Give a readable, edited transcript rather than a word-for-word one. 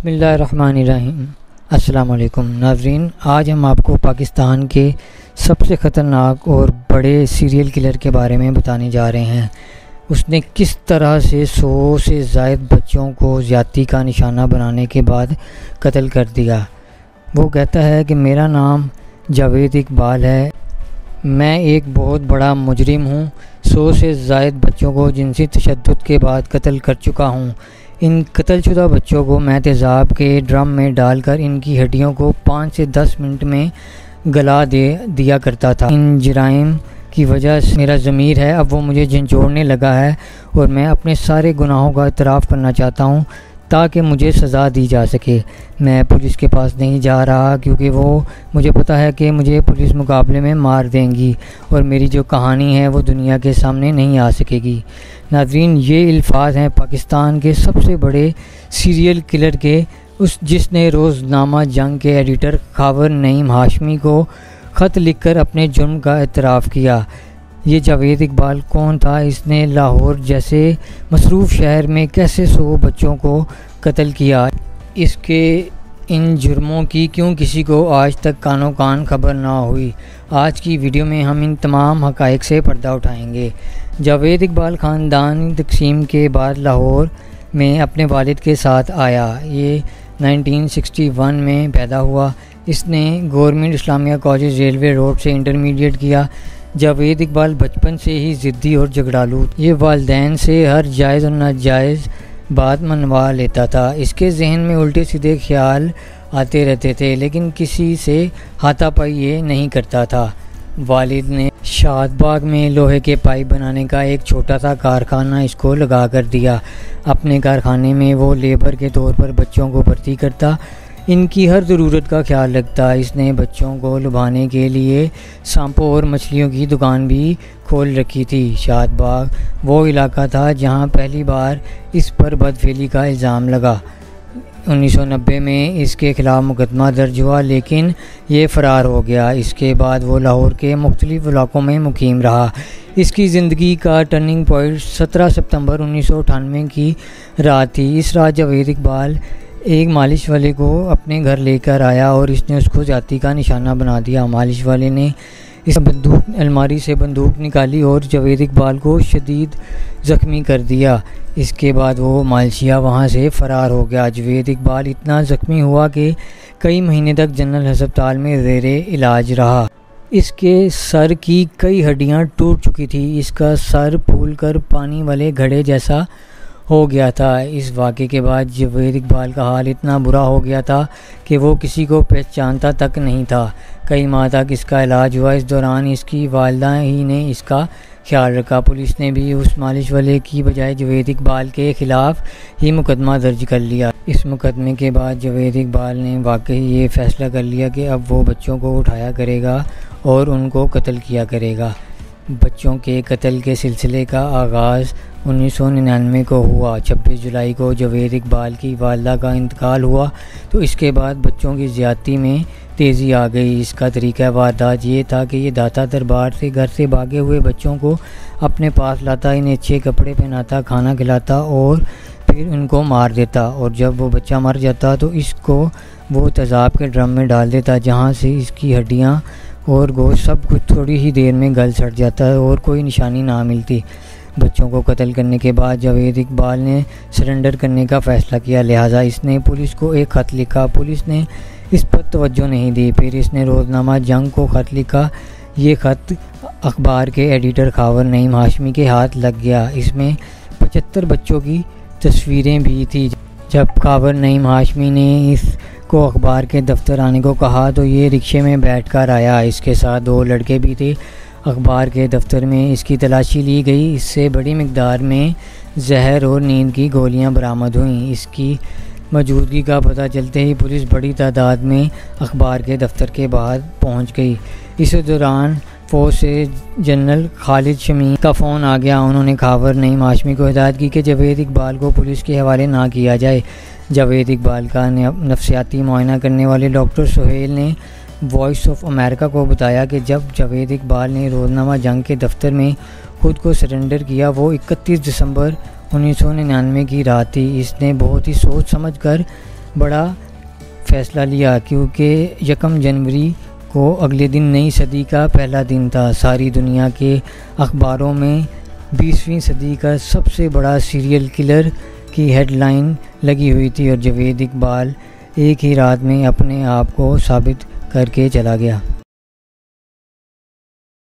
بسم اللہ الرحمن الرحیم۔ السلام علیکم ناظرین، آج ہم آپ کو پاکستان کے سب سے خطرناک اور بڑے سیریل کلر کے بارے میں بتانے جا رہے ہیں۔ اس نے کس طرح سے 100 سے زائد بچوں کو زیادتی کا نشانہ بنانے کے بعد قتل کر دیا۔ وہ کہتا ہے کہ میرا نام جاوید اقبال ہے، میں ایک بہت بڑا مجرم ہوں، 100 سے زائد بچوں کو جنسی تشدد کے بعد قتل کر چکا ہوں۔ ان قتل شدہ بچوں کو میں تیزاب کے ڈرم میں ڈال کر ان کی ہڈیوں کو 5 سے 10 منٹ میں گلا دیا کرتا تھا۔ ان جرائم کی وجہ سے میرا ضمیر ہے اب وہ مجھے جھنجھوڑنے لگا ہے اور میں اپنے سارے گناہوں کا اعتراف کرنا چاہتا ہوں تاکہ مجھے سزا دی جا سکے۔ میں پولیس کے پاس نہیں جا رہا کیونکہ مجھے پتہ ہے کہ مجھے پولیس مقابلے میں مار دیں گی اور میری جو کہانی ہے وہ دنیا کے سامنے نہیں آ سکے گی۔ ناظرین، یہ الفاظ ہیں پاکستان کے سب سے بڑے سیریل کلر کے، جس نے روزنامہ جنگ کے ایڈیٹر خاور نعیم ہاشمی کو خط لکھ کر اپنے جرم کا اعتراف کیا۔ یہ جاوید اقبال کون تھا؟ اس نے لاہور جیسے مصروف شہر میں کیسے 100 بچوں کو قتل کیا؟ اس کے ان جرموں کی کیوں کسی کو آج تک کانوں کان خبر نہ ہوئی؟ آج کی ویڈیو میں ہم ان تمام حقائق سے پردہ اٹھائیں گے۔ جاوید اقبال خاندان تقسیم کے بعد لاہور میں اپنے والد کے ساتھ آیا۔ یہ 1961 میں پیدا ہوا۔ اس نے گورنمنٹ اسلامیہ کالج ریلوے روڈ سے انٹرمیڈیٹ کیا۔ جاوید اقبال بچپن سے ہی ضدی اور جھگڑالو، یہ والدین سے ہر جائز اور ناجائز بات منوا لیتا تھا۔ اس کے ذہن میں الٹے سیدھے خیال آتے رہتے تھے لیکن کسی سے ہاتھا پائی یہ نہیں کرتا تھا۔ والد نے شاد باغ میں لوہے کے پائپ بنانے کا ایک چھوٹا سا کارخانہ اس کو لگا کر دیا۔ اپنے کارخانے میں وہ لیبر کے طور پر بچوں کو بھرتی کرتا، ان کی ہر ضرورت کا خیال رکھتا۔ اس نے بچوں کو لبھانے کے لیے سانپوں اور مچھلیوں کی دکان بھی کھول رکھی تھی۔ شاد باغ وہ علاقہ تھا جہاں پہلی بار اس پر بدفعلی کا الزام لگا۔ 1990 میں اس کے خلاف مقدمہ درج ہوا لیکن یہ فرار ہو گیا۔ اس کے بعد وہ لاہور کے مختلف علاقوں میں مقیم رہا۔ اس کی زندگی کا ٹرننگ پوائنٹ 17 ستمبر 1998 کی رات تھی۔ اس رات جاوید اقبال ایک مالش والے کو اپنے گھر لے کر آیا اور اس نے اس کو زیادتی کا نشانہ بنا دیا۔ مالش والے نے اس الماری سے بندوق نکالی اور جاوید اقبال کو شدید زخمی کر دیا۔ اس کے بعد وہ مالشیا وہاں سے فرار ہو گیا۔ جاوید اقبال اتنا زخمی ہوا کہ کئی مہینے تک جنرل ہسپتال میں زیر علاج رہا۔ اس کے سر کی کئی ہڈیاں ٹوٹ چکی تھی۔ اس کا سر پھول کر پانی والے گھڑے جیسا ہو گیا تھا۔ اس واقعے کے بعد جاوید اقبال کا حال اتنا برا ہو گیا تھا کہ وہ کسی کو پہچانتا تک نہیں تھا۔ کئی ماہ تک اس کا علاج ہوا۔ اس دوران اس کی والدہ ہی نے اس کا خیال رکھا۔ پولیس نے بھی اس مالش والے کی بجائے جاوید اقبال کے خلاف ہی مقدمہ درج کر لیا۔ اس مقدمے کے بعد جاوید اقبال نے واقعی یہ فیصلہ کر لیا کہ اب وہ بچوں کو اٹھایا کرے گا اور ان کو قتل کیا کرے گا۔ بچوں کے قتل کے سلسلے کا آغاز 1999 کو ہوا۔ 26 جولائی کو جاوید اقبال کی والدہ کا انتقال ہوا تو اس کے بعد بچوں کی زیادتی میں تیزی آ گئی۔ اس کا طریقہ واردات یہ تھا کہ یہ داتا دربار سے گھر سے بھاگے ہوئے بچوں کو اپنے پاس لاتا، انہیں اچھے کپڑے پہناتا، کھانا کھلاتا اور پھر ان کو مار دیتا، اور جب وہ بچہ مر جاتا تو اس کو وہ تیزاب کے ڈرم میں ڈال دیتا جہاں سے اس کی ہڈیاں اور گوشت سب کچھ تھوڑی ہی دیر میں گل سڑ جاتا ہے اور کوئی نشانی نہ ملتی۔ بچوں کو قتل کرنے کے بعد جاوید اقبال نے سرنڈر کرنے کا فیصلہ کیا، لہٰذا اس نے پولیس کو ایک خط لکھا۔ پولیس نے اس پر توجہ نہیں دی۔ پھر اس نے روزنامہ جنگ کو خط لکھا۔ یہ خط اخبار کے ایڈیٹر خاور نعیم ہاشمی کے ہاتھ لگ گیا۔ اس میں 75 بچوں کی تصویریں بھی تھیں۔ جب خاور نعیم ہاشمی نے اس کو اخبار کے دفتر آنے کو کہا تو یہ رکشے میں بیٹھ کر آیا۔ اس کے ساتھ 2 لڑکے بھی تھے۔ اخبار کے دفتر میں اس کی تلاشی لی گئی۔ اس سے بڑی مقدار میں زہر اور نیند کی گولیاں برآمد ہوئیں۔ اس کی موجودگی کا پتہ چلتے ہی پولیس بڑی تعداد میں اخبار کے دفتر کے باہر پہنچ گئی۔ اس دوران فوج سے جنرل خالد شمیم کا فون آ گیا۔ انہوں نے خاور نعیم ہاشمی کو ہدایت کی کہ جاوید اقبال کو پولیس کے حوالے نہ کیا جائے۔ جاوید اقبال کا نفسیاتی معائنہ کرنے والے ڈاکٹر سہیل نے وائس آف امریکہ کو بتایا کہ جب جاوید اقبال نے روزنامہ جنگ کے دفتر میں خود کو سرنڈر کیا وہ 31 دسمبر 1999 کی رات تھی۔ اس نے بہت ہی سوچ سمجھ کر بڑا فیصلہ لیا، کیونکہ 1 جنوری کو اگلے دن نئی صدی کا پہلا دن تھا۔ ساری دنیا کے اخباروں میں 20ویں صدی کا سب سے بڑا سیریل کلر کی ہیڈ لائن لگی ہوئی تھی، اور جاوید اقبال ایک ہی رات میں اپنے آپ کو ثابت کر کے چلا گیا۔